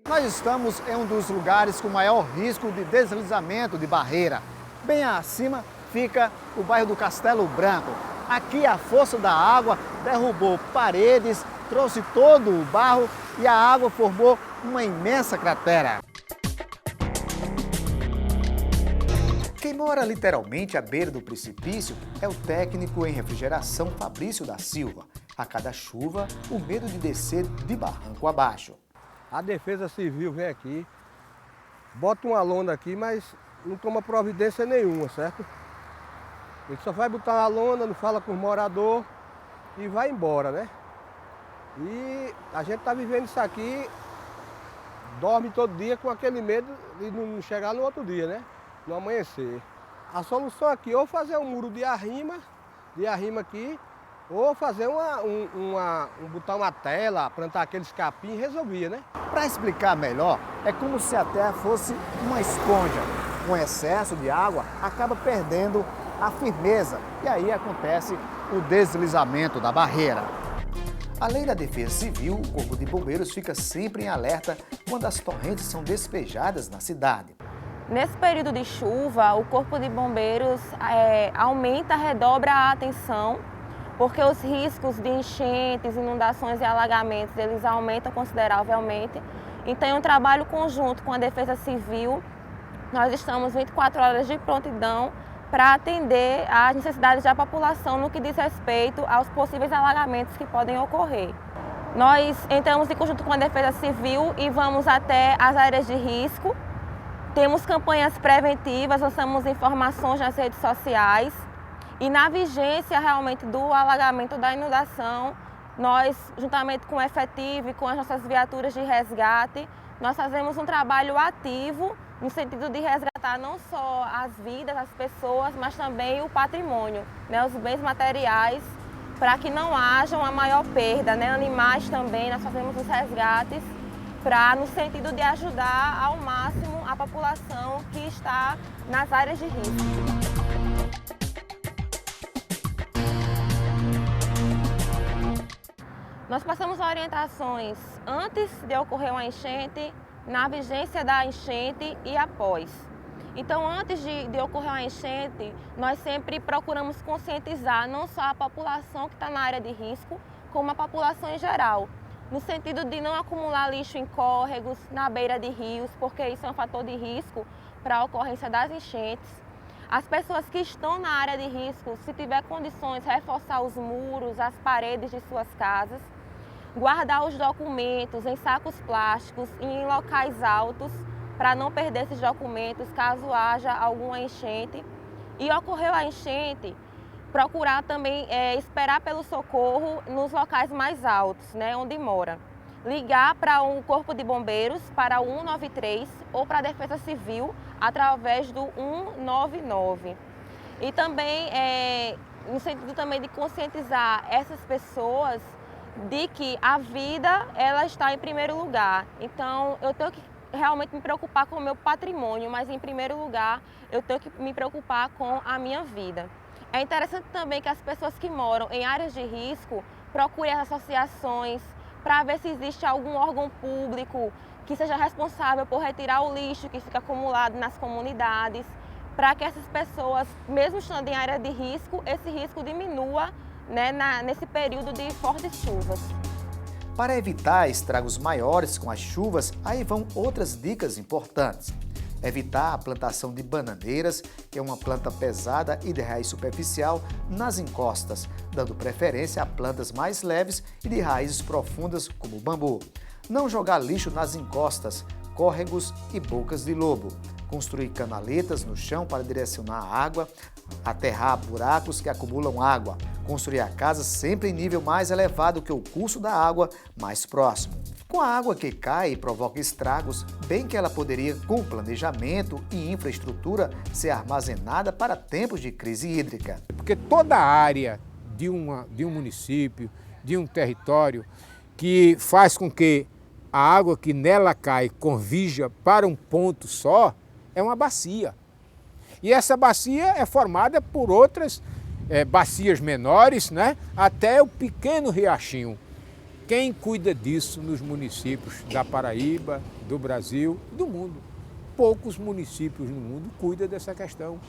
Nós estamos em um dos lugares com maior risco de deslizamento de barreira. Bem acima fica o bairro do Castelo Branco. Aqui a força da água derrubou paredes, trouxe todo o barro e a água formou uma imensa cratera. Quem mora literalmente à beira do precipício é o técnico em refrigeração Fabrício da Silva. A cada chuva, o medo de descer de barranco abaixo. A Defesa Civil vem aqui, bota uma lona aqui, mas não toma providência nenhuma, certo? Ele só vai botar uma lona, não fala com o morador e vai embora, né? E a gente tá vivendo isso aqui, dorme todo dia com aquele medo de não chegar no outro dia, né? No amanhecer. A solução aqui, ou fazer um muro de arrima aqui, ou fazer botar uma tela, plantar aqueles capim e resolvia, né? Para explicar melhor, é como se a terra fosse uma esponja. Com excesso de água, acaba perdendo a firmeza e aí acontece o deslizamento da barreira. Além da Defesa Civil, o Corpo de Bombeiros fica sempre em alerta quando as torrentes são despejadas na cidade. Nesse período de chuva, o Corpo de Bombeiros redobra a atenção, porque os riscos de enchentes, inundações e alagamentos, eles aumentam consideravelmente. Então, em um trabalho conjunto com a Defesa Civil, nós estamos 24 horas de prontidão para atender às necessidades da população no que diz respeito aos possíveis alagamentos que podem ocorrer. Nós entramos em conjunto com a Defesa Civil e vamos até as áreas de risco. Temos campanhas preventivas, lançamos informações nas redes sociais. E na vigência realmente do alagamento, da inundação, nós, juntamente com o efetivo e com as nossas viaturas de resgate, nós fazemos um trabalho ativo no sentido de resgatar não só as vidas, as pessoas, mas também o patrimônio, né, os bens materiais, para que não haja uma maior perda, né, animais também, nós fazemos os resgates no sentido de ajudar ao máximo a população que está nas áreas de risco. Nós passamos orientações antes de ocorrer uma enchente, na vigência da enchente e após. Então, antes de ocorrer uma enchente, nós sempre procuramos conscientizar não só a população que está na área de risco, como a população em geral, no sentido de não acumular lixo em córregos, na beira de rios, porque isso é um fator de risco para a ocorrência das enchentes. As pessoas que estão na área de risco, se tiver condições, reforçar os muros, as paredes de suas casas, guardar os documentos em sacos plásticos e em locais altos para não perder esses documentos caso haja alguma enchente. E ocorreu a enchente, procurar também esperar pelo socorro nos locais mais altos, né, onde mora. Ligar para um corpo de bombeiros, para o 193 ou para a Defesa Civil através do 199. E também, no sentido também de conscientizar essas pessoas de que a vida ela está em primeiro lugar. Então, eu tenho que realmente me preocupar com o meu patrimônio, mas em primeiro lugar, eu tenho que me preocupar com a minha vida. É interessante também que as pessoas que moram em áreas de risco procurem as associações para ver se existe algum órgão público que seja responsável por retirar o lixo que fica acumulado nas comunidades, para que essas pessoas, mesmo estando em área de risco, esse risco diminua, né, nesse período de fortes chuvas. Para evitar estragos maiores com as chuvas, aí vão outras dicas importantes. Evitar a plantação de bananeiras, que é uma planta pesada e de raiz superficial, nas encostas, dando preferência a plantas mais leves e de raízes profundas, como o bambu. Não jogar lixo nas encostas, córregos e bocas de lobo. Construir canaletas no chão para direcionar a água, aterrar buracos que acumulam água, construir a casa sempre em nível mais elevado que o curso da água mais próximo. Com a água que cai e provoca estragos, bem que ela poderia, com planejamento e infraestrutura, ser armazenada para tempos de crise hídrica. Porque toda a área de um município, de um território, que faz com que a água que nela cai convija para um ponto só, é uma bacia. E essa bacia é formada por outras bacias menores, né, até o pequeno riachinho. Quem cuida disso nos municípios da Paraíba, do Brasil, do mundo? Poucos municípios no mundo cuidam dessa questão.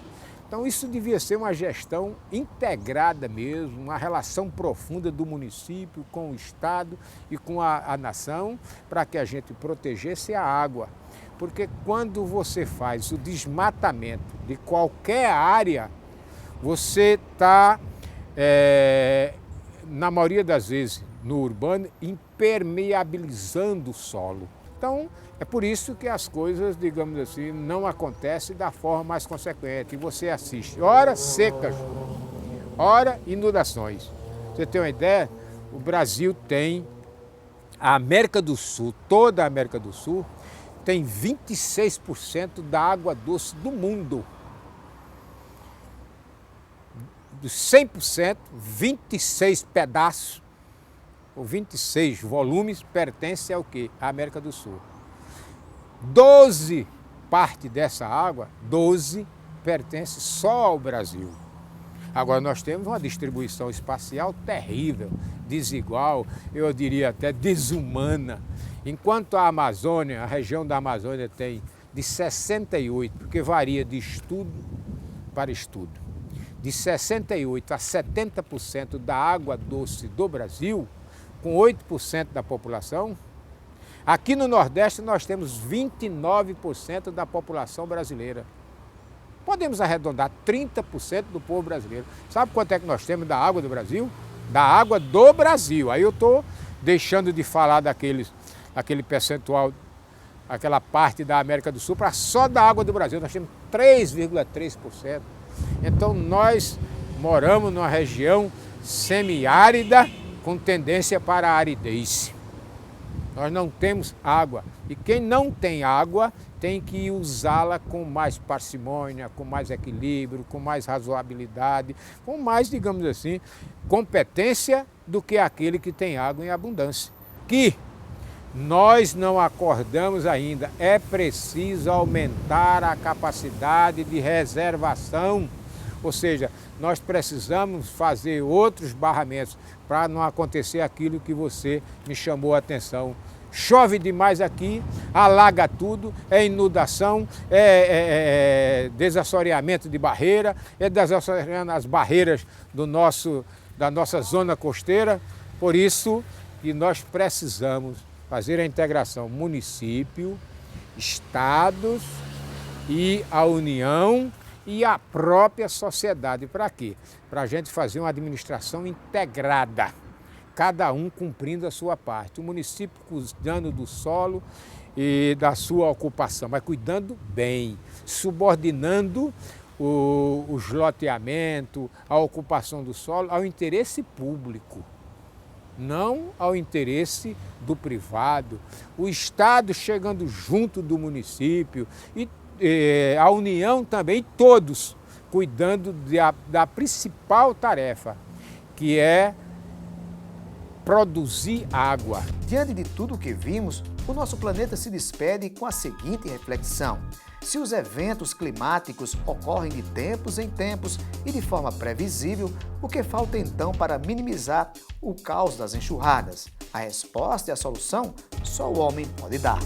Então isso devia ser uma gestão integrada mesmo, uma relação profunda do município com o Estado e com a nação, para que a gente protegesse a água. Porque quando você faz o desmatamento de qualquer área, você está, na maioria das vezes, no urbano, impermeabilizando o solo. Então, é por isso que as coisas, digamos assim, não acontecem da forma mais consequente. E você assiste ora secas, ora inundações. Você tem uma ideia? O Brasil tem, a América do Sul, toda a América do Sul, tem 26% da água doce do mundo. Dos 100%, 26 pedaços, ou 26 volumes pertencem ao quê? À América do Sul. 12 parte dessa água, 12 pertence só ao Brasil. Agora nós temos uma distribuição espacial terrível, desigual, eu diria até desumana. Enquanto a Amazônia, a região da Amazônia tem de 68, porque varia de estudo para estudo, de 68% a 70% da água doce do Brasil, com 8% da população. Aqui no Nordeste nós temos 29% da população brasileira. Podemos arredondar 30% do povo brasileiro. Sabe quanto é que nós temos da água do Brasil? Da água do Brasil. Aí eu estou deixando de falar daquele percentual, aquela parte da América do Sul, para só da água do Brasil. Nós temos 3,3%. Então nós moramos numa região semiárida com tendência para a aridez. Nós não temos água. E quem não tem água tem que usá-la com mais parcimônia, com mais equilíbrio, com mais razoabilidade, com mais, digamos assim, competência do que aquele que tem água em abundância. Que nós não acordamos ainda. É preciso aumentar a capacidade de reservação. Ou seja, nós precisamos fazer outros barramentos para não acontecer aquilo que você me chamou a atenção. Chove demais aqui, alaga tudo, é inundação, é desassoreamento de barreira, é desassoreando as barreiras da nossa zona costeira. Por isso que nós precisamos fazer a integração município, estados e a União e a própria sociedade. Para quê? Para a gente fazer uma administração integrada, cada um cumprindo a sua parte. O município cuidando do solo e da sua ocupação, mas cuidando bem, subordinando o esloteamento, a ocupação do solo ao interesse público, não ao interesse do privado. O Estado chegando junto do município e a União também, todos cuidando da principal tarefa, que é produzir água. Diante de tudo o que vimos, o nosso planeta se despede com a seguinte reflexão: se os eventos climáticos ocorrem de tempos em tempos e de forma previsível, o que falta então para minimizar o caos das enxurradas? A resposta e a solução só o homem pode dar.